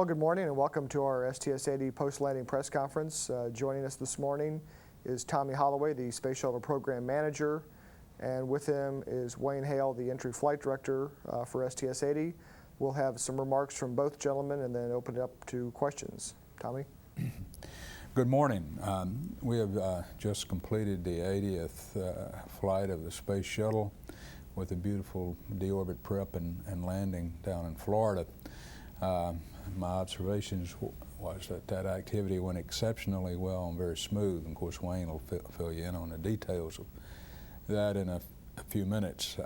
Well, good morning and welcome to our STS-80 post-landing press conference. Joining us this morning is Tommy Holloway, the Space Shuttle Program Manager, and with him is Wayne Hale, the Entry Flight Director for STS-80. We'll have some remarks from both gentlemen and then open it up to questions. Tommy? Good morning. We have just completed the 80th flight of the Space Shuttle with a beautiful deorbit prep and landing down in Florida. My observations was that that activity went exceptionally well and very smooth. And of course, Wayne will fill you in on the details of that in a few minutes.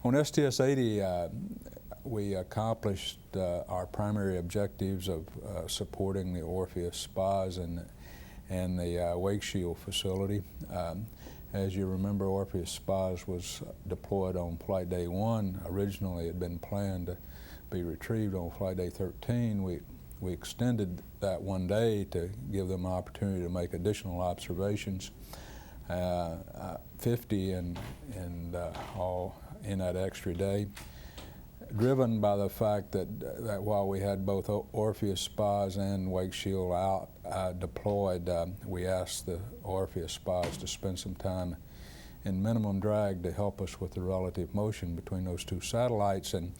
On STS-80, we accomplished our primary objectives of supporting the Orpheus spas and the Wake Shield facility. As you remember, Orpheus spas was deployed on flight day 1. Originally, it had been planned to be retrieved on flight day 13. We extended that 1 day to give them an opportunity to make additional observations, 50 and all in that extra day, driven by the fact that while we had both Orpheus spas and Wake Shield out deployed, we asked the Orpheus spas to spend some time in minimum drag to help us with the relative motion between those two satellites, and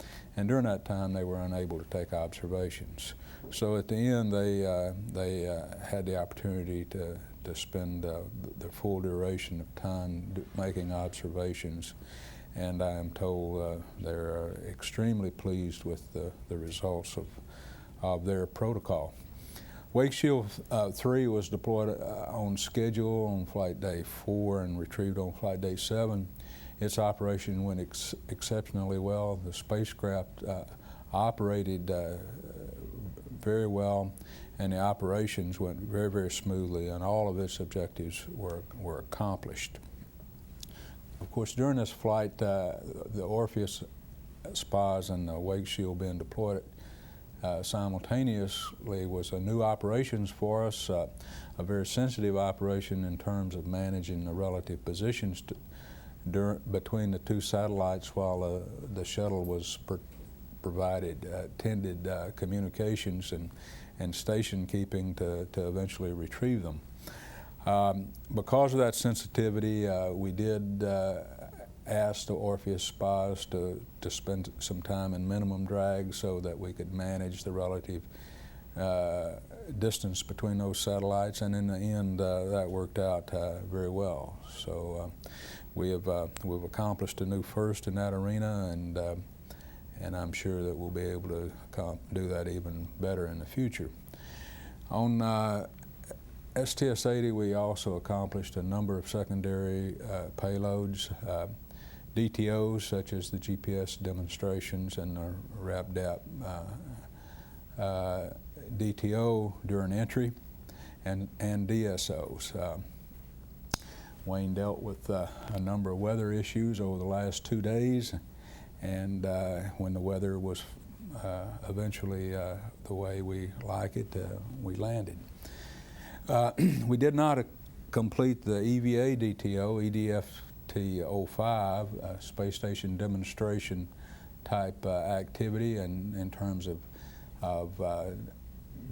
during that time they were unable to take observations. So at the end they had the opportunity to spend the full duration of time making observations, and I am told they're extremely pleased with the results of their protocol. Wake Shield 3 was deployed on schedule on flight day 4 and retrieved on flight day 7. Its operation went exceptionally well. The spacecraft operated very well, and the operations went very, very smoothly, and all of its objectives were accomplished. Of course, during this flight, the Orpheus spas and the Wake Shield being deployed simultaneously was a new operations for us, a very sensitive operation in terms of managing the relative positions between the two satellites while the shuttle was provided tended communications and station keeping to eventually retrieve them. Because of that sensitivity, we did asked the Orpheus spas to spend some time in minimum drag so that we could manage the relative distance between those satellites, and in the end that worked out very well. So we've accomplished a new first in that arena, and I'm sure that we'll be able to do that even better in the future. On STS-80, we also accomplished a number of secondary payloads, DTOs such as the GPS demonstrations and the RAPDAP DTO during entry, and DSOs. Wayne dealt with a number of weather issues over the last 2 days, and when the weather was eventually the way we like it, we landed. We did not complete the EVA DTO, EDFT-05, space station demonstration type activity, and in terms of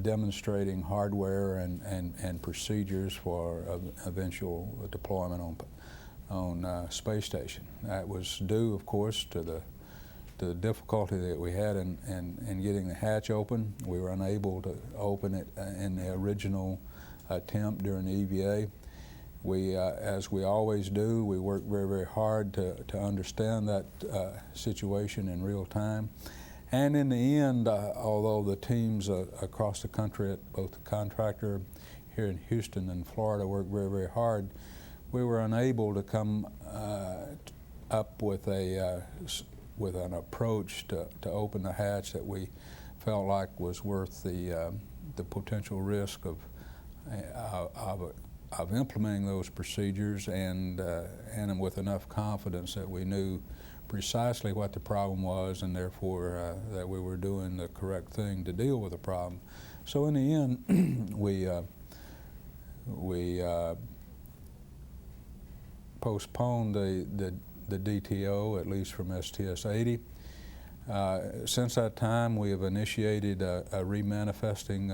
demonstrating hardware and procedures for eventual deployment on space station. That was due, of course, to the difficulty that we had in getting the hatch open. We were unable to open it in the original attempt during the EVA. We, as we always do, we work very, very hard to understand that situation in real time. And in the end, although the teams across the country at both the contractor here in Houston and Florida worked very, very hard, we were unable to come up with an approach to open the hatch that we felt like was worth the potential risk of implementing those procedures, and with enough confidence that we knew precisely what the problem was, and therefore that we were doing the correct thing to deal with the problem. So in the end, we postponed the DTO, at least from STS-80. Since that time, we have initiated a remanifesting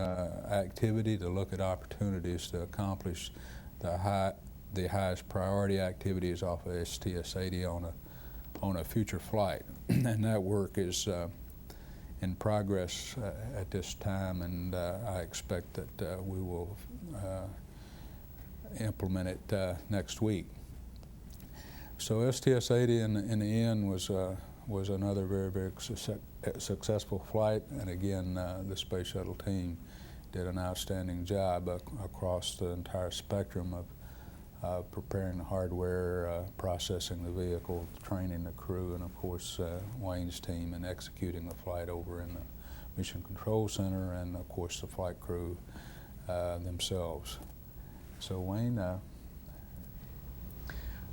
activity to look at opportunities to accomplish the highest priority activities off of STS-80 on a future flight. And that work is in progress at this time, and I expect that we will implement it next week. So STS-80 in the end was another very successful flight, and again the Space Shuttle team did an outstanding job across the entire spectrum of preparing the hardware, processing the vehicle, training the crew, and of course Wayne's team in executing the flight over in the Mission Control Center, and of course the flight crew themselves. So Wayne.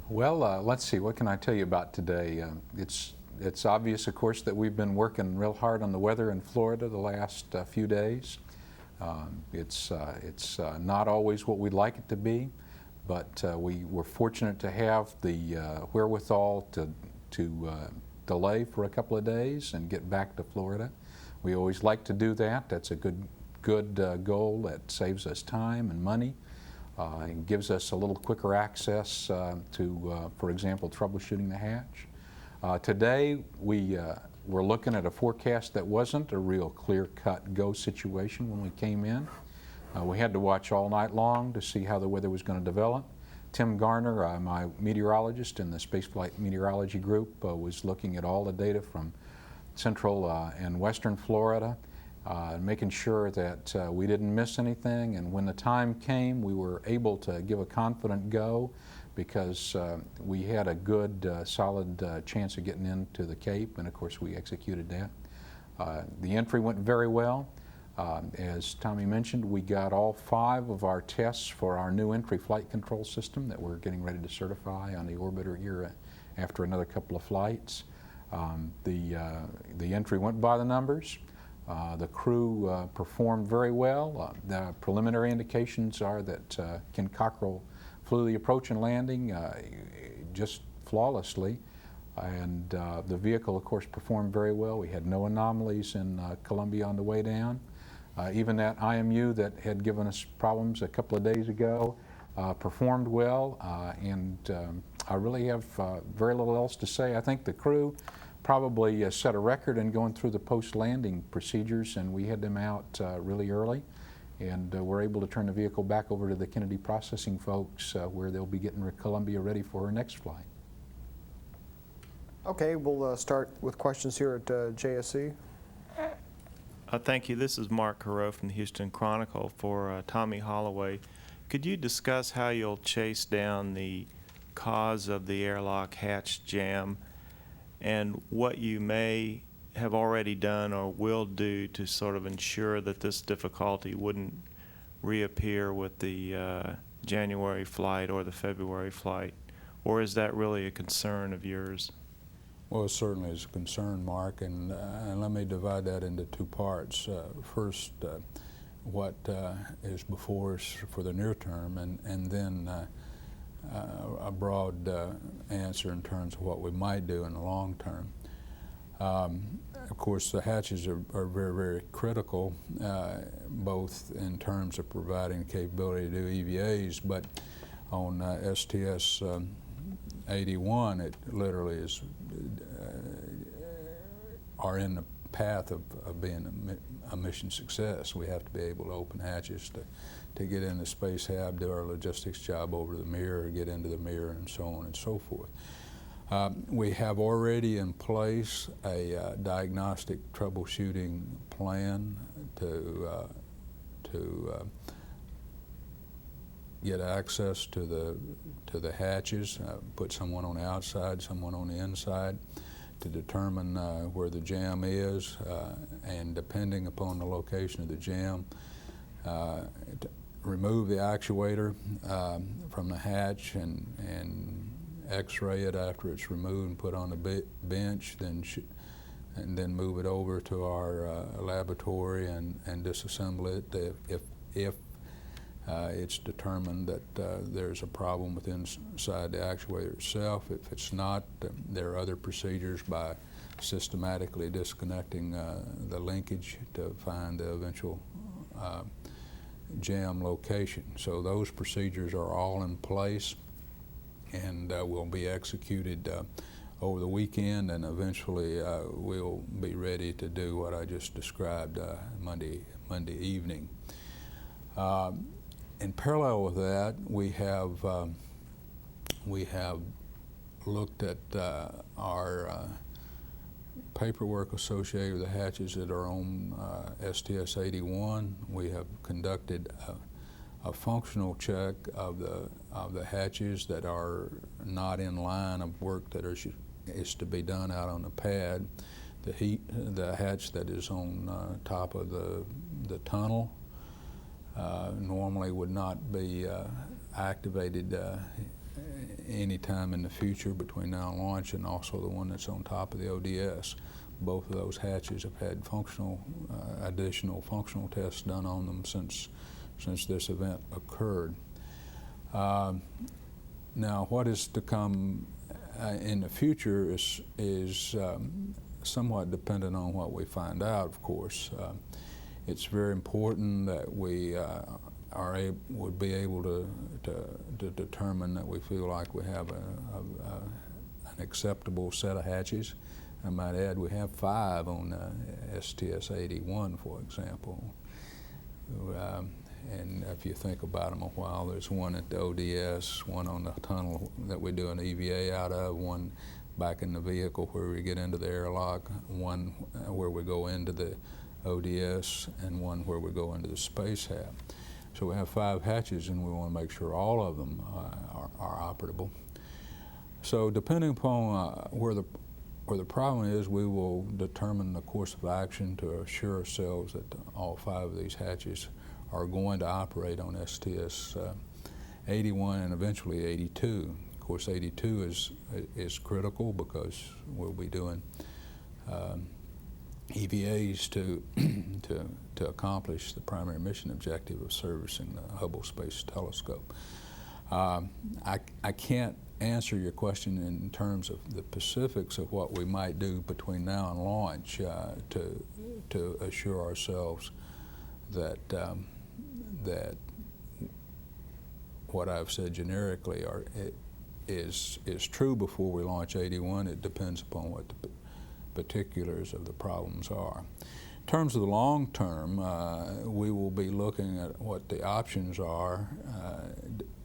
Well, let's see, what can I tell you about today? It's obvious, of course, that we've been working real hard on the weather in Florida the last few days. It's not always what we'd like it to be, but we were fortunate to have the wherewithal to delay for a couple of days and get back to Florida. We always like to do that. That's a good goal that saves us time and money. And gives us a little quicker access to, for example, troubleshooting the hatch. Today, we're looking at a forecast that wasn't a real clear-cut go situation when we came in. We had to watch all night long to see how the weather was going to develop. Tim Garner, my meteorologist in the Spaceflight Meteorology Group, was looking at all the data from central and western Florida, making sure that we didn't miss anything, and when the time came we were able to give a confident go because we had a good solid chance of getting into the Cape, and of course we executed that. The entry went very well. As Tommy mentioned, we got all 5 of our tests for our new entry flight control system that we're getting ready to certify on the orbiter here after another couple of flights. The entry went by the numbers. The crew performed very well. The preliminary indications are that Ken Cockrell flew the approach and landing just flawlessly, and the vehicle, of course, performed very well. We had no anomalies in Columbia on the way down. Even that IMU that had given us problems a couple of days ago performed well, and I really have very little else to say. I think the crew probably set a record in going through the post-landing procedures, and we had them out really early, and we're able to turn the vehicle back over to the Kennedy processing folks where they'll be getting Columbia ready for her next flight. Okay, we'll start with questions here at JSC. Thank you. This is Mark Haro from the Houston Chronicle for Tommy Holloway. Could you discuss how you'll chase down the cause of the airlock hatch jam and what you may have already done or will do to sort of ensure that this difficulty wouldn't reappear with the January flight or the February flight? Or is that really a concern of yours? Well, it certainly is a concern, Mark, and let me divide that into 2 parts. First, what is before us for the near term, and then a broad answer in terms of what we might do in the long term. Of course, the hatches are very critical, both in terms of providing capability to do EVAs, but on STS-81, it literally is are in the path of being a mission success. We have to be able to open hatches to get in the space hab, do our logistics job over the mirror, get into the mirror, and so on and so forth. We have already in place a diagnostic troubleshooting plan to get access to the hatches, put someone on the outside, someone on the inside, to determine where the jam is, and depending upon the location of the jam, remove the actuator from the hatch and x-ray it after it's removed and put on the bench, and then move it over to our laboratory and disassemble it if it's determined that there's a problem inside the actuator itself. If it's not, there are other procedures by systematically disconnecting the linkage to find the eventual jam location. So those procedures are all in place and will be executed over the weekend, and eventually we'll be ready to do what I just described Monday evening. In parallel with that, we have looked at our paperwork associated with the hatches that are on STS-81. We have conducted a functional check of the hatches that are not in line of work that is to be done out on the pad. The hatch that is on top of the tunnel normally would not be activated any time in the future between now and launch, and also the one that's on top of the ODS. Both of those hatches have had additional functional tests done on them since this event occurred. Now, what is to come in the future is somewhat dependent on what we find out, of course. It's very important that we would be able to determine that we feel like we have an acceptable set of hatches. I might add, we have 5 on STS-81, for example. And if you think about them a while, there's one at the ODS, one on the tunnel that we do an EVA out of, one back in the vehicle where we get into the airlock, one where we go into the ODS, and one where we go into the space hab. So we have 5 hatches, and we want to make sure all of them are operable. So depending upon where the problem is, we will determine the course of action to assure ourselves that all 5 of these hatches are going to operate on STS-81 and eventually 82. Of course, 82 is critical because we'll be doing EVAs to accomplish the primary mission objective of servicing the Hubble Space Telescope. I can't answer your question in terms of the specifics of what we might do between now and launch to assure ourselves that that what I've said generically is true before we launch 81. It depends upon what the particulars of the problems are. In terms of the long term, we will be looking at what the options are,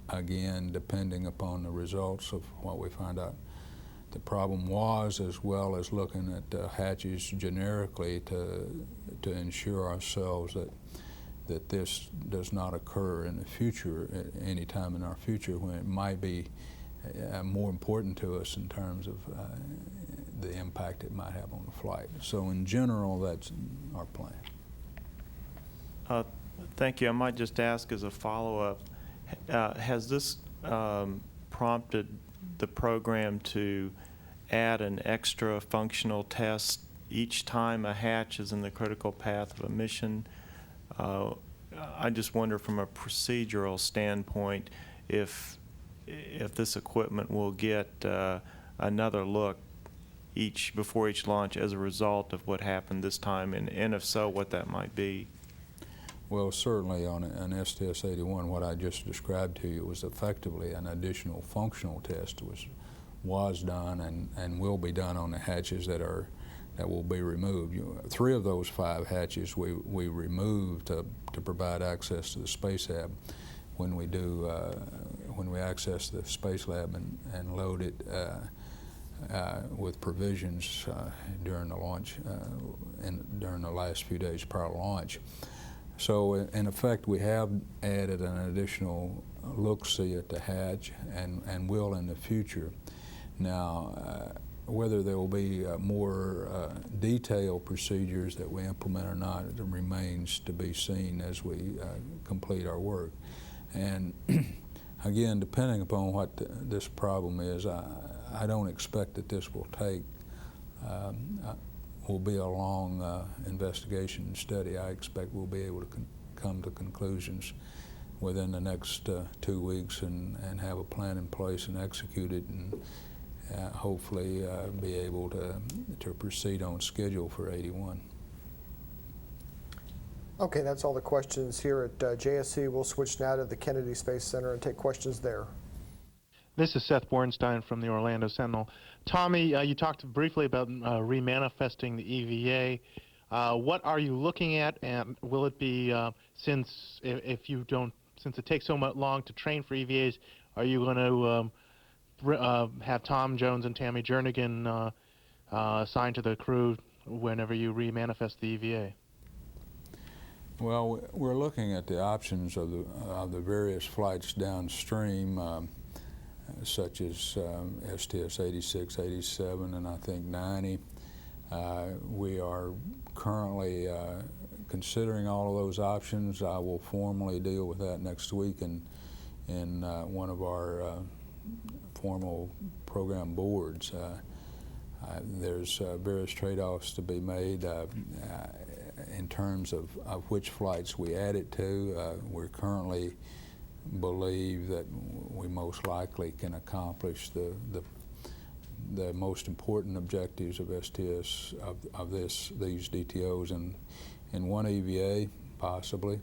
again, depending upon the results of what we find out the problem was, as well as looking at the hatches generically to ensure ourselves that this does not occur in the future, any time in our future, when it might be more important to us in terms of the impact it might have on the flight. So in general, that's our plan. Thank you. I might just ask as a follow-up, has this prompted the program to add an extra functional test each time a hatch is in the critical path of a mission? I just wonder from a procedural standpoint if this equipment will get another look before each launch as a result of what happened this time, and if so, what that might be. Well, certainly on an STS-81, what I just described to you was effectively an additional functional test was done and will be done on the hatches that will be removed. 3 of those 5 hatches we removed to provide access to the space hab when we access the space lab and load it with provisions during the launch during the last few days prior to launch. So in effect, we have added an additional look-see at the hatch and will in the future. Now, whether there will be more detailed procedures that we implement or not, it remains to be seen as we complete our work. And again, depending upon what this problem is, I don't expect that this will be a long investigation and study. I expect we'll be able to come to conclusions within the next 2 weeks and have a plan in place and execute it hopefully be able to proceed on schedule for 81. Okay, that's all the questions here at JSC. We'll switch now to the Kennedy Space Center and take questions there. This is Seth Bornstein from the Orlando Sentinel. Tommy, you talked briefly about remanifesting the EVA. What are you looking at, and will it be, since it takes so much long to train for EVAs, are you going to have Tom Jones and Tammy Jernigan assigned to the crew whenever you remanifest the EVA? Well, we're looking at the options of the various flights downstream, such as STS-86, 87, and I think 90. We are currently considering all of those options. I will formally deal with that next week in one of our formal program boards. There's various trade-offs to be made in terms of which flights we add it to. We currently believe that we most likely can accomplish the most important objectives of STS these DTOs in one EVA possibly.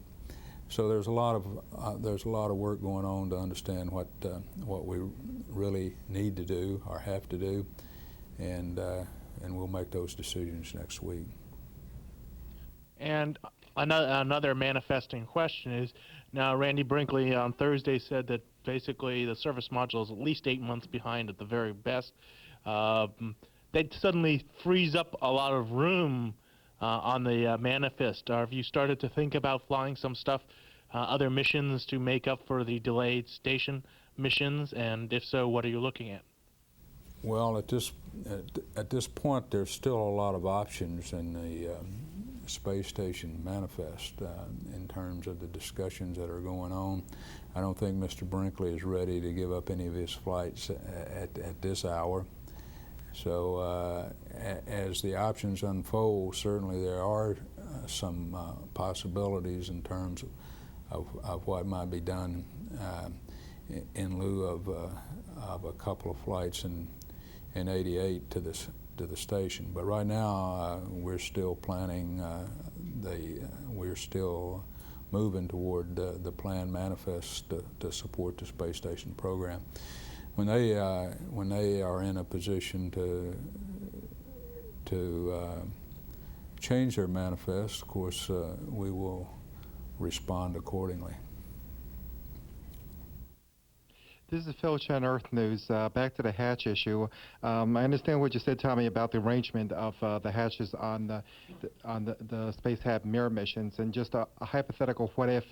So there's a lot of work going on to understand what we really need to do or have to do, and we'll make those decisions next week. And another manifesting question is, now Randy Brinkley on Thursday said that basically the service module is at least 8 months behind at the very best. That suddenly frees up a lot of room on the manifest. Have you started to think about flying some stuff, other missions to make up for the delayed station missions? And if so, what are you looking at? Well, at this point, there's still a lot of options in the space station manifest in terms of the discussions that are going on. I don't think Mr. Brinkley is ready to give up any of his flights at this hour. So as the options unfold, certainly there are some possibilities in terms of what might be done in lieu of a couple of flights in 88 to the station. But right now we're still planning, we're still moving toward the planned manifest to support the space station program. When they are in a position to change their manifest, of course, we will respond accordingly. This is Phil Chen, Earth News. Back to the hatch issue. I understand what you said, Tommy, about the arrangement of the hatches on the Space Hab mirror missions, and just a hypothetical what-if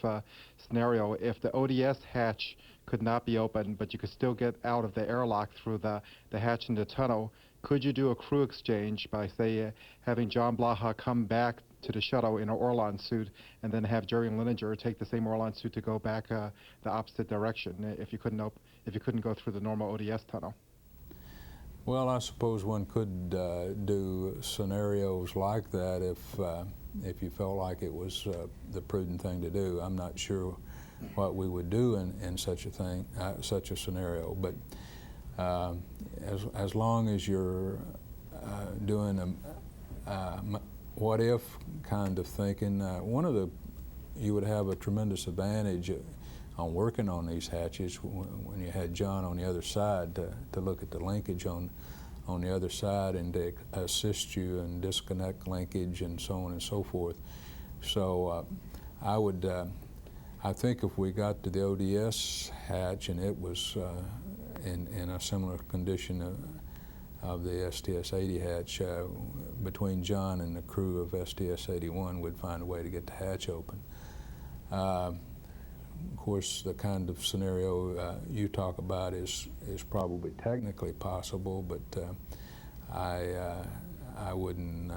scenario. If the ODS hatch could not be opened, but you could still get out of the airlock through the hatch in the tunnel, could you do a crew exchange by, say, having John Blaha come back to the shuttle in an Orlan suit, and then have Jerry Linenger take the same Orlan suit to go back the opposite direction if you couldn't go through the normal ODS tunnel? Well, I suppose one could do scenarios like that if you felt like it was the prudent thing to do. I'm not sure what we would do in such a thing, such a scenario, but as long as you're doing a what if kind of thinking, you would have a tremendous advantage on working on these hatches when you had John on the other side to look at the linkage on the other side and to assist you and disconnect linkage and so on and so forth. So I think if we got to the ODS hatch and it was in a similar condition of the STS-80 hatch, between John and the crew of STS-81 would find a way to get the hatch open. Of course, the kind of scenario you talk about is probably technically possible, but I wouldn't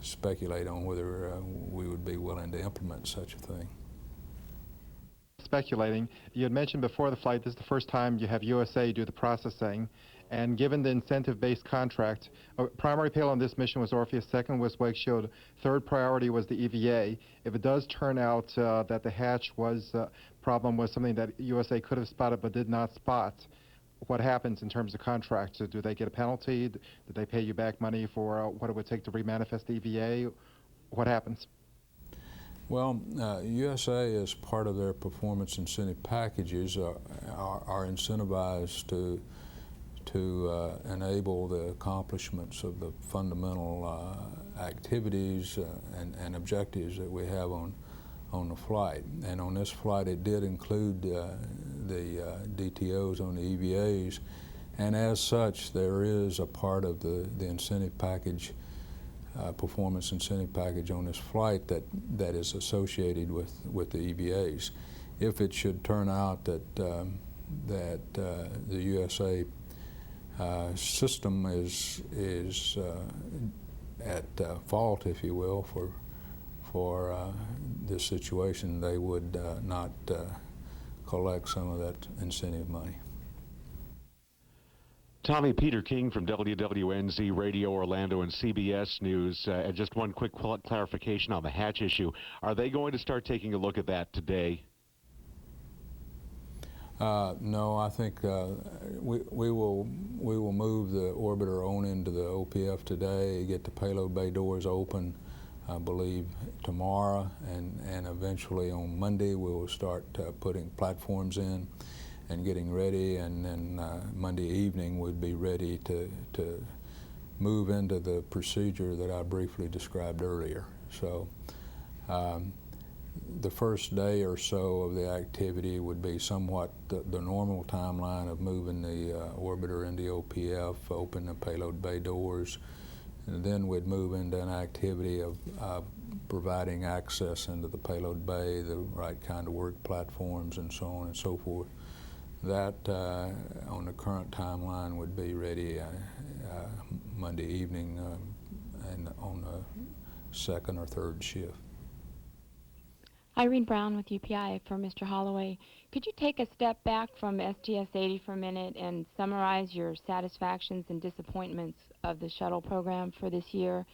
speculate on whether we would be willing to implement such a thing. Speculating, you had mentioned before the flight, this is the first time you have USA do the processing, and given the incentive-based contract, primary payload on this mission was Orpheus, second was Wake Shield, third priority was the EVA. If it does turn out that the hatch problem was something that USA could have spotted but did not spot, what happens in terms of contracts? Do they get a penalty? Do they pay you back money for what it would take to remanifest the EVA? What happens? Well, USA, as part of their performance incentive packages, are incentivized to enable the accomplishments of the fundamental activities and objectives that we have on the flight. And on this flight, it did include the DTOs on the EVAs, and as such, there is a part of the incentive package, performance incentive package on this flight that is associated with the EVAs. If it should turn out that the USA system is at fault, if you will, for this situation, they would not collect some of that incentive money. Tommy, Peter King from WWNZ Radio Orlando and CBS News. And just one quick clarification on the hatch issue. Are they going to start taking a look at that today? No, I think we will move the orbiter on into the OPF today, get the payload bay doors open, I believe tomorrow, and eventually on Monday we will start putting platforms in and getting ready, and then Monday evening we'd be ready to move into the procedure that I briefly described earlier. So the first day or so of the activity would be somewhat the normal timeline of moving the orbiter into OPF, open the payload bay doors, and then we'd move into an activity of providing access into the payload bay, the right kind of work platforms, and so on and so forth. That, on the current timeline, would be ready Monday evening and on the second or third shift. Irene Brown with UPI for Mr. Holloway. Could you take a step back from STS-80 for a minute and summarize your satisfactions and disappointments of the shuttle program for this year,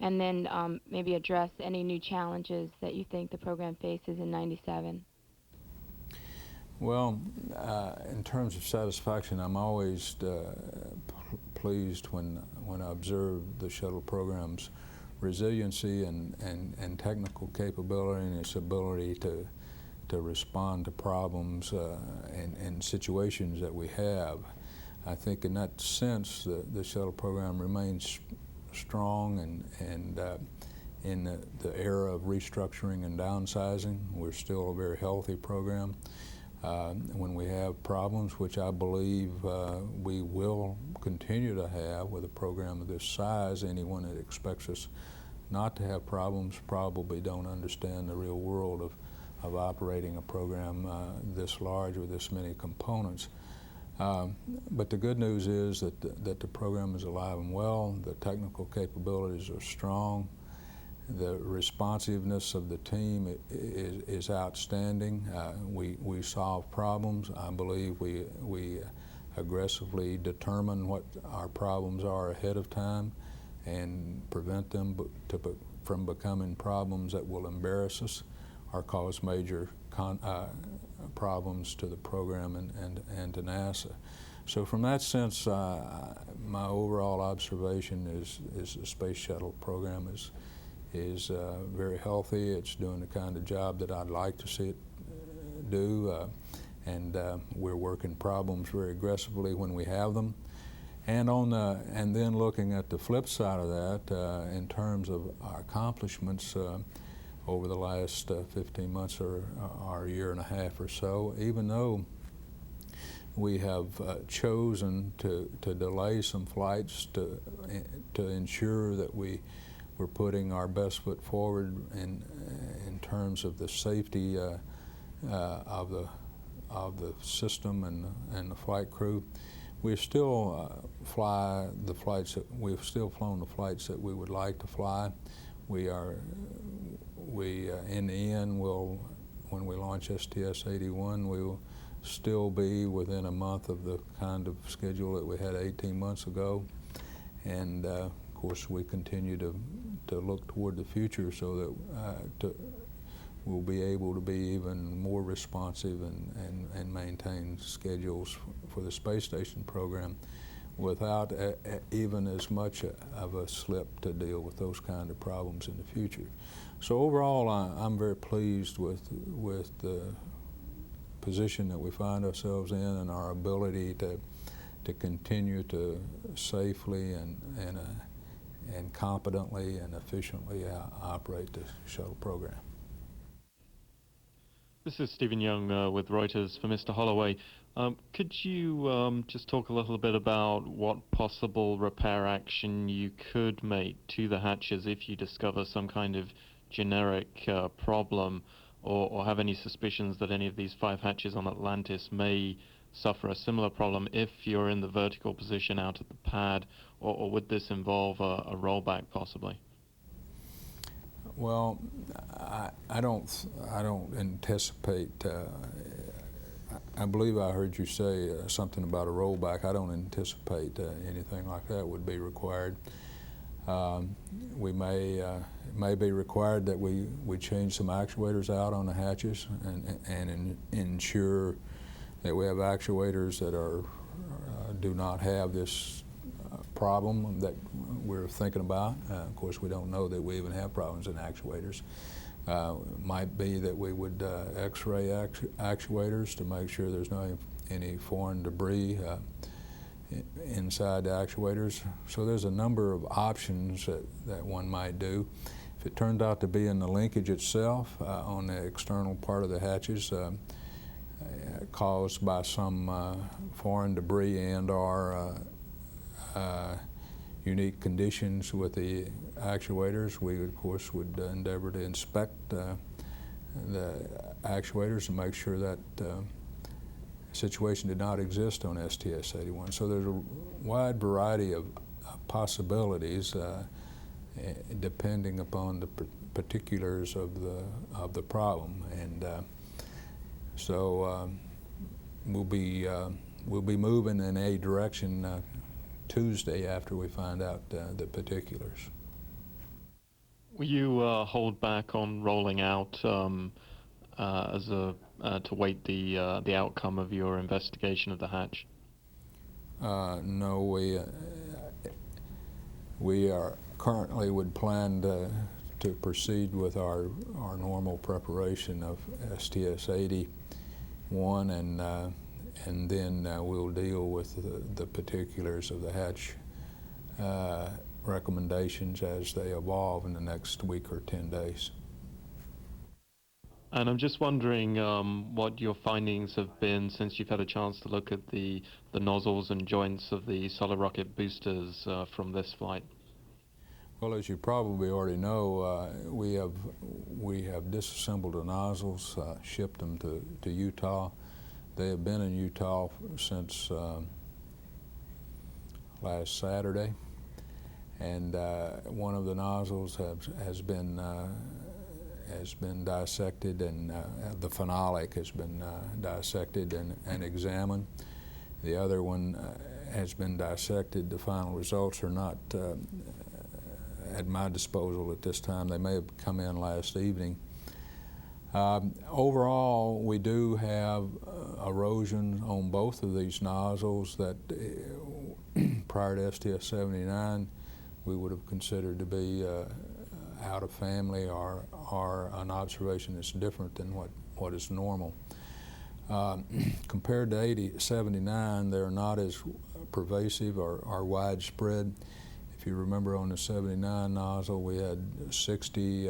and then maybe address any new challenges that you think the program faces in '97? Well, in terms of satisfaction, I'm always pleased when I observe the shuttle program's resiliency and technical capability and its ability to respond to problems and situations that we have. I think in that sense the shuttle program remains strong, and in the era of restructuring and downsizing, we're still a very healthy program. When we have problems, which I believe we will continue to have with a program of this size, anyone that expects us not to have problems probably don't understand the real world of operating a program this large with this many components. But the good news is that the program is alive and well, the technical capabilities are strong, the responsiveness of the team is outstanding. We solve problems. I believe we aggressively determine what our problems are ahead of time and prevent them from becoming problems that will embarrass us or cause major problems to the program and to NASA. So from that sense, my overall observation is the Space Shuttle program is very healthy. It's doing the kind of job that I'd like to see it do, and we're working problems very aggressively when we have them. And then looking at the flip side of that, in terms of our accomplishments over the last 15 months or a year and a half or so, even though we have chosen to delay some flights to ensure that we're putting our best foot forward in terms of the safety of the system and the flight crew. We still fly the flights that we've still flown the flights that we would like to fly. We in the end when we launch STS-81, we will still be within a month of the kind of schedule that we had 18 months ago, and of course we continue to look toward the future so that we'll be able to be even more responsive and maintain schedules for the space station program without even as much of a slip to deal with those kind of problems in the future. So overall, I'm very pleased with the position that we find ourselves in and our ability to continue to safely and competently and efficiently operate the shuttle program. This is Stephen Young with Reuters for Mr. Holloway. Could you just talk a little bit about what possible repair action you could make to the hatches if you discover some kind of generic problem, or have any suspicions that any of these 5 hatches on Atlantis may suffer a similar problem if you're in the vertical position out at the pad, or would this involve a rollback possibly? Well, I don't anticipate. I believe I heard you say something about a rollback. I don't anticipate anything like that would be required. We it may be required that we change some actuators out on the hatches and ensure that we have actuators that do not have this problem that we're thinking about. Of course, we don't know that we even have problems in actuators. Might be that we would X-ray actuators to make sure there's no any foreign debris inside the actuators. So there's a number of options that one might do. If it turned out to be in the linkage itself on the external part of the hatches, caused by some foreign debris and/or unique conditions with the actuators, we of course would endeavor to inspect the actuators and make sure that situation did not exist on STS-81. So there's a wide variety of possibilities depending upon the particulars of the problem, and so we'll be moving in a direction Tuesday after we find out the particulars. Will you hold back on rolling out to wait the outcome of your investigation of the hatch? No, we are currently would plan to proceed with our normal preparation of STS-80 and then we'll deal with the particulars of the hatch recommendations as they evolve in the next week or 10 days. And I'm just wondering what your findings have been since you've had a chance to look at the nozzles and joints of the solid rocket boosters from this flight. Well, as you probably already know, we have disassembled the nozzles, shipped them to Utah. They have been in Utah since last Saturday, and one of the nozzles has been dissected, and the phenolic has been dissected and examined. The other one has been dissected. The final results are not at my disposal at this time. They may have come in last evening. Overall, we do have erosion on both of these nozzles that prior to STS-79 we would have considered to be out of family or an observation that's different than what is normal. Compared to 79, they're not as pervasive or widespread. If you remember, on the 79 nozzle, we had 60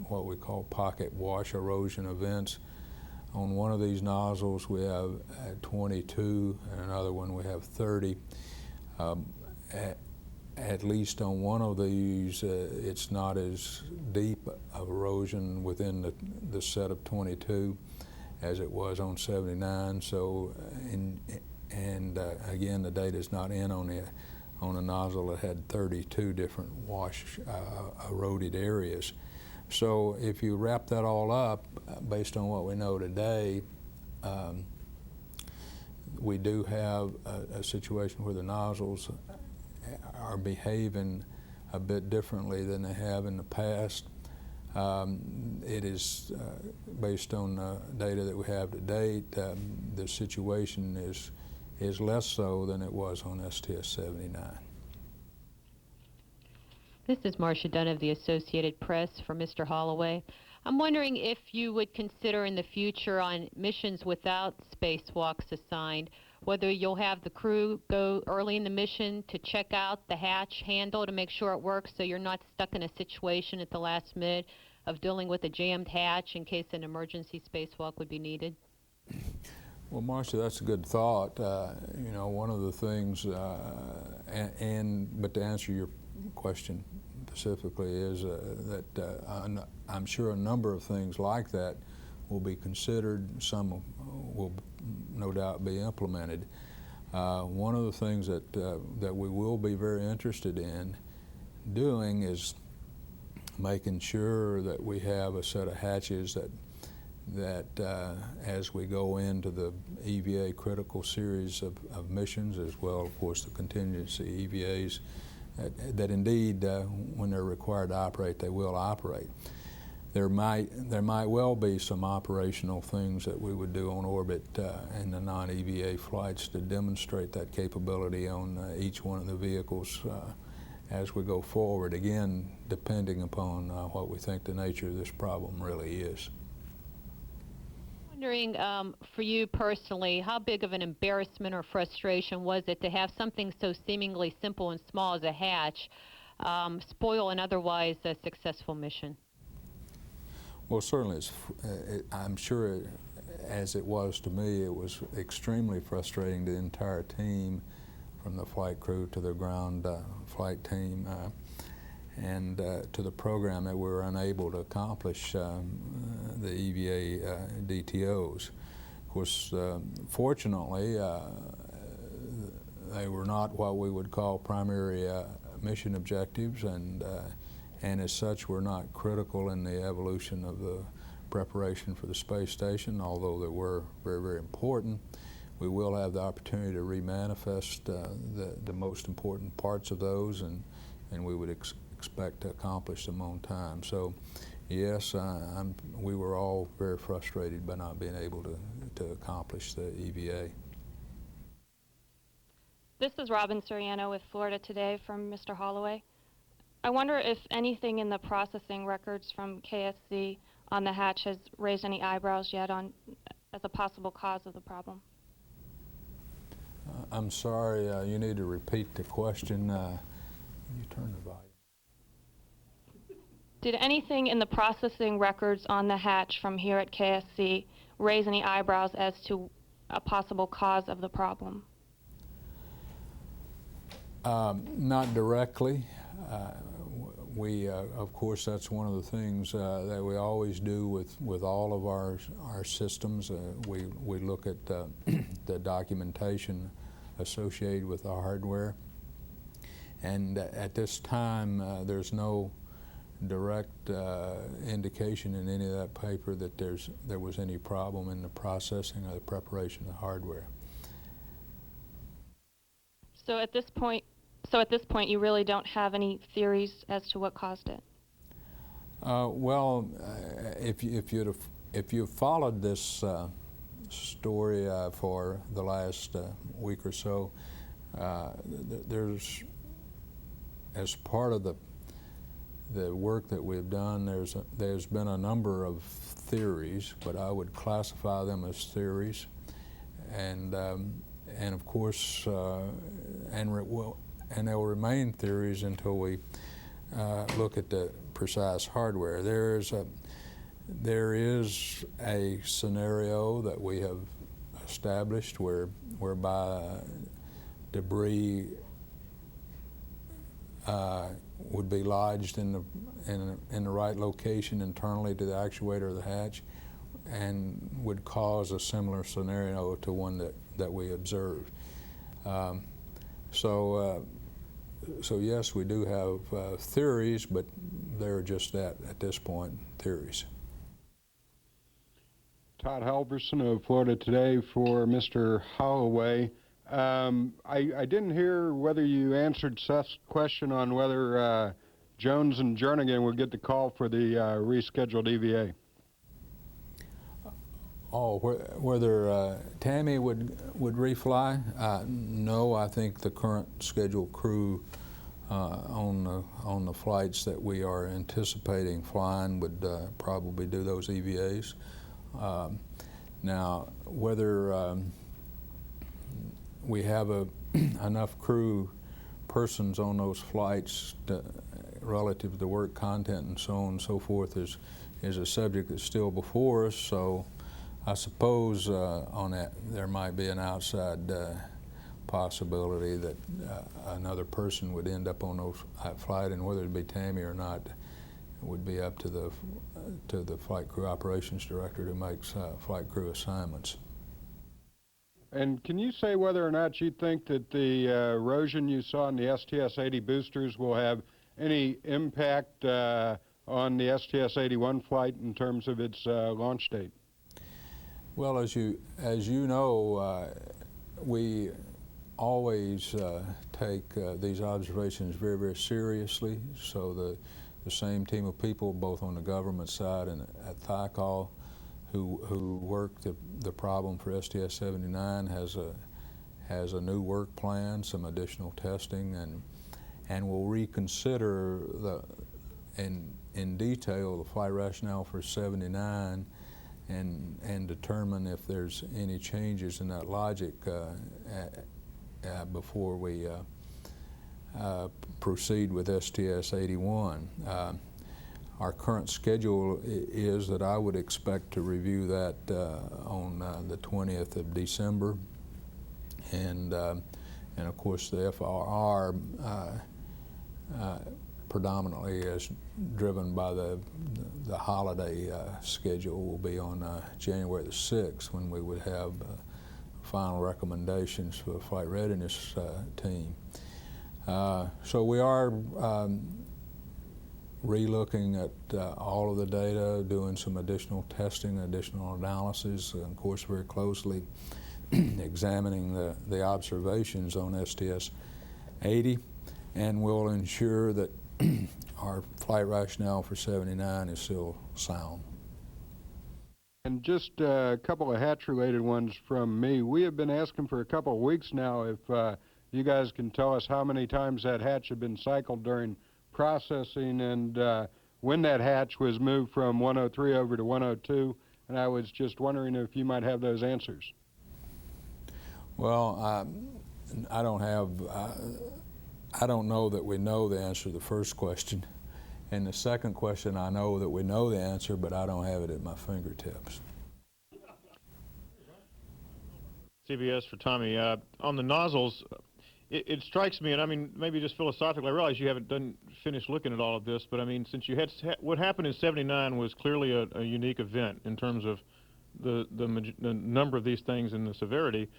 what we call pocket wash erosion events. On one of these nozzles, we have 22, and another one we have 30. At least on one of these, it's not as deep of erosion within the set of 22 as it was on 79. So, again, the data is not in on a nozzle that had 32 different wash eroded areas. So if you wrap that all up, based on what we know today, we do have a situation where the nozzles are behaving a bit differently than they have in the past. It is, based on data that we have to date, the situation is less so than it was on STS-79. This is Marcia Dunn of the Associated Press for Mr. Holloway. I'm wondering if you would consider in the future on missions without spacewalks assigned, whether you'll have the crew go early in the mission to check out the hatch handle to make sure it works so you're not stuck in a situation at the last minute of dealing with a jammed hatch in case an emergency spacewalk would be needed. Well, Marcia, that's a good thought. You know, one of the things, but to answer your question specifically is that I'm sure a number of things like that will be considered. Some will no doubt be implemented. One of the things that we will be very interested in doing is making sure that we have a set of hatches that as we go into the EVA critical series of missions, as well, of course, the contingency EVAs, that indeed, when they're required to operate, they will operate. There might well be some operational things that we would do on orbit in the non-EVA flights to demonstrate that capability on each one of the vehicles as we go forward, again, depending upon what we think the nature of this problem really is. Wondering, for you personally, how big of an embarrassment or frustration was it to have something so seemingly simple and small as a hatch spoil an otherwise successful mission? Well, certainly, I'm sure, as it was to me, it was extremely frustrating to the entire team, from the flight crew to the ground flight team, and to the program, that we were unable to accomplish the EVA DTOs. Of course, fortunately, they were not what we would call primary mission objectives, and as such were not critical in the evolution of the preparation for the space station, although they were very, very important. We will have the opportunity to remanifest the most important parts of those, and we would expect to accomplish them on time. So, yes, we were all very frustrated by not being able to accomplish the EVA. This is Robin Soriano with Florida Today from Mr. Holloway. I wonder if anything in the processing records from KSC on the hatch has raised any eyebrows yet as a possible cause of the problem. I'm sorry, you need to repeat the question. You turn the volume. Did anything in the processing records on the hatch from here at KSC raise any eyebrows as to a possible cause of the problem? Not directly. Of course, that's one of the things that we always do with all of our systems. We look at the documentation associated with the hardware. And at this time, there's no direct indication in any of that paper that there was any problem in the processing or the preparation of the hardware. So at this point, you really don't have any theories as to what caused it? Well, if you've followed this story for the last week or so, there's, as part of the work that we've done, there's been a number of theories, but I would classify them as theories, and of course, and they'll remain theories until we look at the precise hardware. There is a scenario that we have established whereby debris would be lodged in the right location internally to the actuator of the hatch, and would cause a similar scenario to one that we observed. So yes, we do have theories, but they're just that, at this point, theories. Todd Halverson of Florida Today for Mr. Holloway. I didn't hear whether you answered Seth's question on whether Jones and Jernigan would get the call for the rescheduled EVA? Oh, whether Tammy would refly? No, I think the current scheduled crew on the flights that we are anticipating flying would probably do those EVAs. Now, whether we have enough crew persons on those flights relative to the work content and so on and so forth is a subject that's still before us. So I suppose on that there might be an outside possibility that another person would end up on that flight, and whether it be Tammy or not would be up to the flight crew operations director who makes flight crew assignments. And can you say whether or not you think that the erosion you saw in the STS-80 boosters will have any impact on the STS-81 flight in terms of its launch date? Well, as you know, we always take these observations very, very seriously. So the same team of people, both on the government side and at THICAL, who worked the problem for STS-79 has a new work plan, some additional testing, and will reconsider in detail the flight rationale for 79 and determine if there's any changes in that logic before we proceed with STS-81. Our current schedule is that I would expect to review that on the 20th of December, and of course the FRR predominantly is driven by the holiday schedule will be on January the 6th, when we would have final recommendations for the flight readiness team. So we are re-looking at all of the data, doing some additional testing, additional analysis, and of course very closely examining the observations on STS-80, and we'll ensure that our flight rationale for 79 is still sound. And just a couple of hatch-related ones from me. We have been asking for a couple of weeks now if you guys can tell us how many times that hatch had been cycled during processing, and when that hatch was moved from 103 over to 102, and I was just wondering if you might have those answers. Well, I don't know that we know the answer to the first question, and the second question I know that we know the answer, but I don't have it at my fingertips. CBS for Tommy. On the nozzles, it strikes me, and I mean, maybe just philosophically, I realize you haven't finished looking at all of this, but I mean, since you had, what happened in 79 was clearly a unique event in terms of the number of these things and the severity.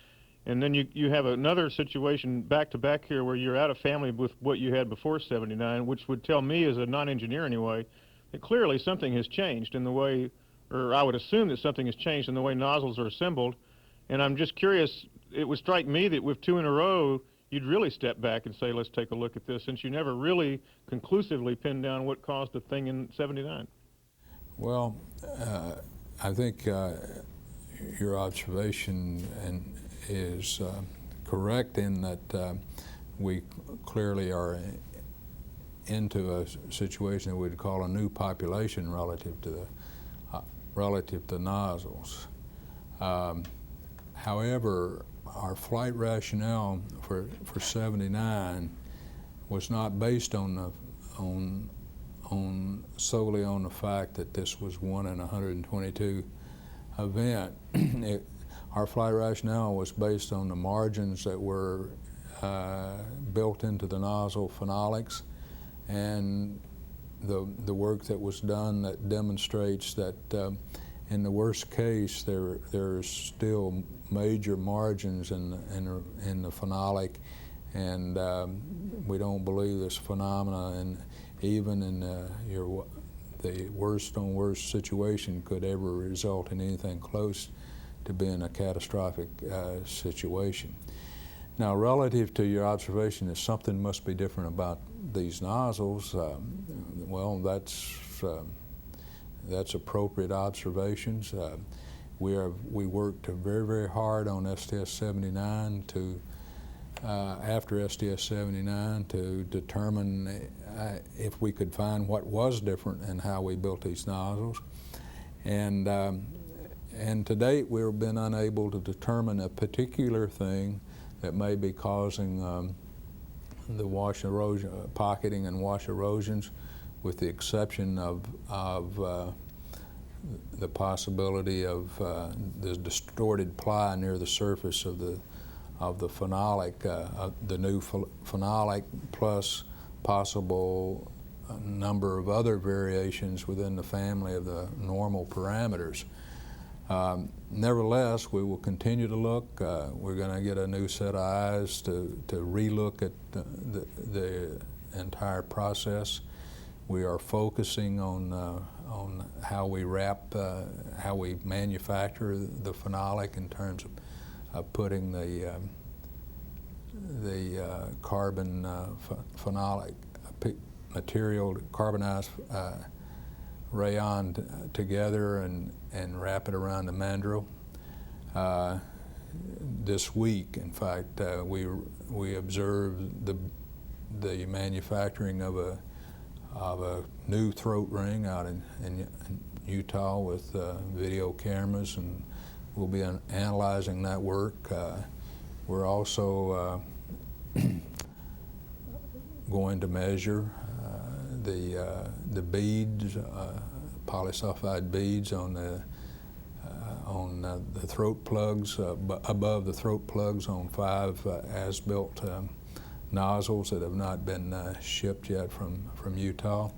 And then you have another situation back to back here where you're out of family with what you had before 79, which would tell me as a non-engineer anyway, that clearly something has changed in the way, or I would assume that something has changed in the way nozzles are assembled. And I'm just curious, it would strike me that with two in a row, you'd really step back and say, let's take a look at this, since you never really conclusively pinned down what caused the thing in 79. Well, I think your observation is correct in that we clearly are into a situation that we'd call a new population relative to nozzles. However, our flight rationale for 79 was not based on solely on the fact that this was 1 in 122 event. Our flight rationale was based on the margins that were built into the nozzle phenolics, and the work that was done that demonstrates that in the worst case there's still major margins in the phenolic, and we don't believe this phenomena, and even in the worst on worst situation could ever result in anything close to being a catastrophic situation. Now, relative to your observation that something must be different about these nozzles, well, that's appropriate observations. We worked very, very hard on STS-79 to, after STS-79, to determine if we could find what was different in how we built these nozzles. And to date, we've been unable to determine a particular thing that may be causing the wash erosion, pocketing and wash erosions, with the exception of the possibility of the distorted ply near the surface of the phenolic, the new phenolic, plus possible number of other variations within the family of the normal parameters. Nevertheless, we will continue to look. We're going to get a new set of eyes to relook at the entire process. We are focusing on how we how we manufacture the phenolic in terms of putting the carbon phenolic material, carbonized rayon together and wrap it around the mandrel. This week, in fact, we observed the manufacturing of a new throat ring out in Utah with video cameras, and we'll be analyzing that work. We're also going to measure the beads, polysulfide beads on the throat plugs, above the throat plugs on 5 as-built nozzles that have not been shipped yet from Utah.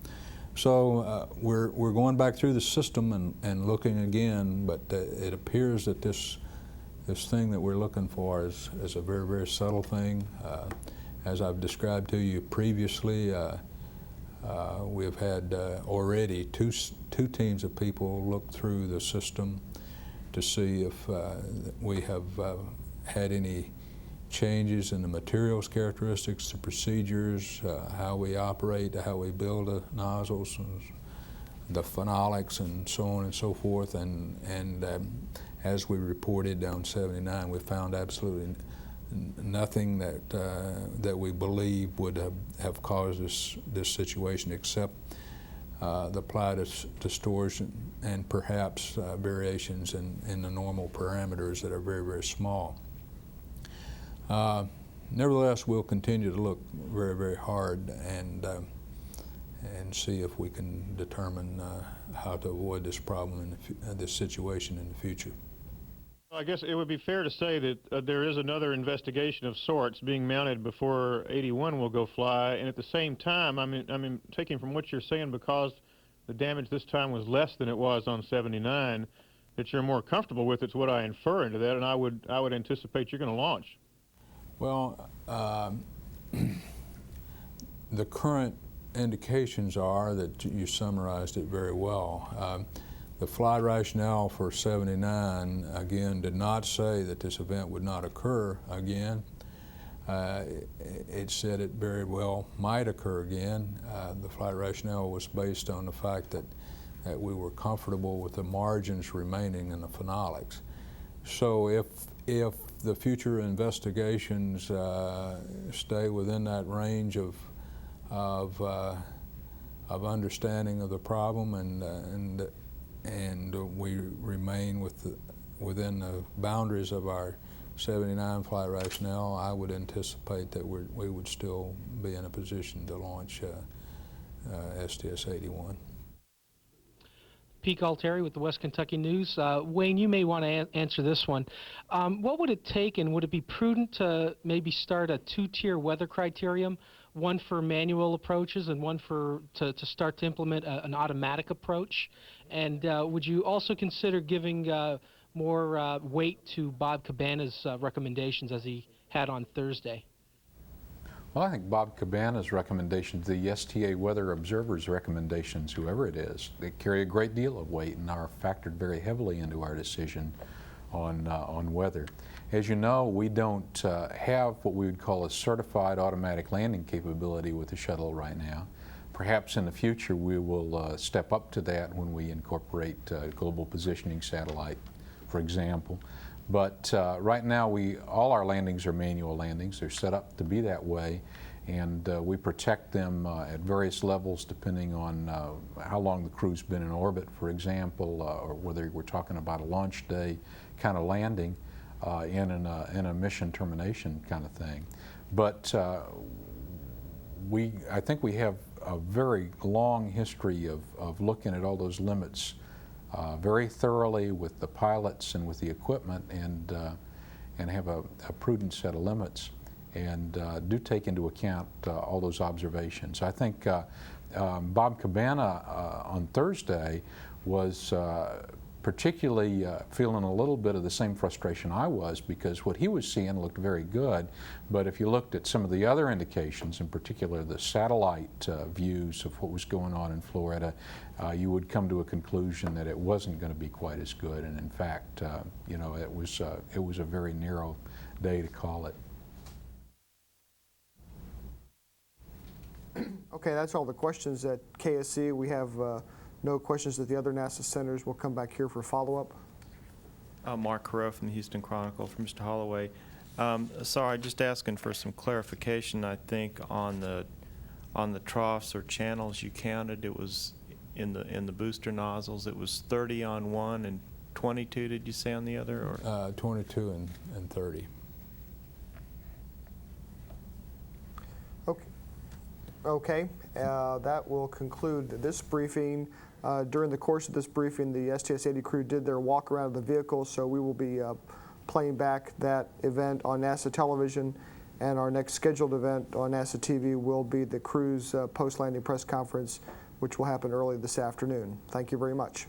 So we're going back through the system and looking again, but it appears that this thing that we're looking for is a very, very subtle thing. As I've described to you previously, we've had already two teams of people look through the system to see if we have had any changes in the materials characteristics, the procedures, how we operate, how we build the nozzles, the phenolics, and so on and so forth. And as we reported on 79, we found absolutely nothing that we believe would have caused this situation, except the ply distortion and perhaps variations in the normal parameters that are very, very small. Nevertheless, we'll continue to look very, very hard and see if we can determine how to avoid this problem this situation in the future. I guess it would be fair to say that there is another investigation of sorts being mounted before 81 will go fly, and at the same time, I mean, taking from what you're saying, because the damage this time was less than it was on 79, that you're more comfortable with. It's what I infer into that, and I would anticipate you're going to launch. Well, the current indications are that you summarized it very well. The flight rationale for 79, again, did not say that this event would not occur again. It said it very well might occur again. The flight rationale was based on the fact that we were comfortable with the margins remaining in the phenolics. So if the future investigations stay within that range of understanding of the problem, and we remain within the boundaries of our 79 flight rationale, I would anticipate that we would still be in a position to launch STS-81. Pete Galtieri with the West Kentucky News. Wayne, you may want to answer this one. What would it take, and would it be prudent to maybe start a 2-tier weather criterion, one for manual approaches and one to start to implement an automatic approach? And would you also consider giving more weight to Bob Cabana's recommendations as he had on Thursday? Well, I think Bob Cabana's recommendations, the STA Weather Observer's recommendations, whoever it is, they carry a great deal of weight and are factored very heavily into our decision on weather. As you know, we don't have what we would call a certified automatic landing capability with the shuttle right now. Perhaps in the future we will step up to that when we incorporate global positioning satellite, for example. But right now all our landings are manual landings. They're set up to be that way, and we protect them at various levels depending on how long the crew's been in orbit, for example, or whether we're talking about a launch day kind of landing in a mission termination kind of thing. But I think we have a very long history of looking at all those limits very thoroughly with the pilots and with the equipment, and have a prudent set of limits, and do take into account all those observations. I think Bob Cabana on Thursday was particularly feeling a little bit of the same frustration I was, because what he was seeing looked very good, but if you looked at some of the other indications, in particular the satellite views of what was going on in Florida, you would come to a conclusion that it wasn't going to be quite as good, and in fact, you know, it was a very narrow day to call it. Okay, that's all the questions at KSC. We have no questions at the other NASA centers. We'll come back here for follow-up. Mark Carreau from the Houston Chronicle for Mr. Holloway. Sorry, just asking for some clarification. I think on the troughs or channels you counted, it was in the booster nozzles, it was 30 on one and 22, did you say, on the other? Or? 22 and 30. Okay, that will conclude this briefing. During the course of this briefing, the STS-80 crew did their walk around of the vehicle, so we will be playing back that event on NASA television, and our next scheduled event on NASA TV will be the crew's post-landing press conference, which will happen early this afternoon. Thank you very much.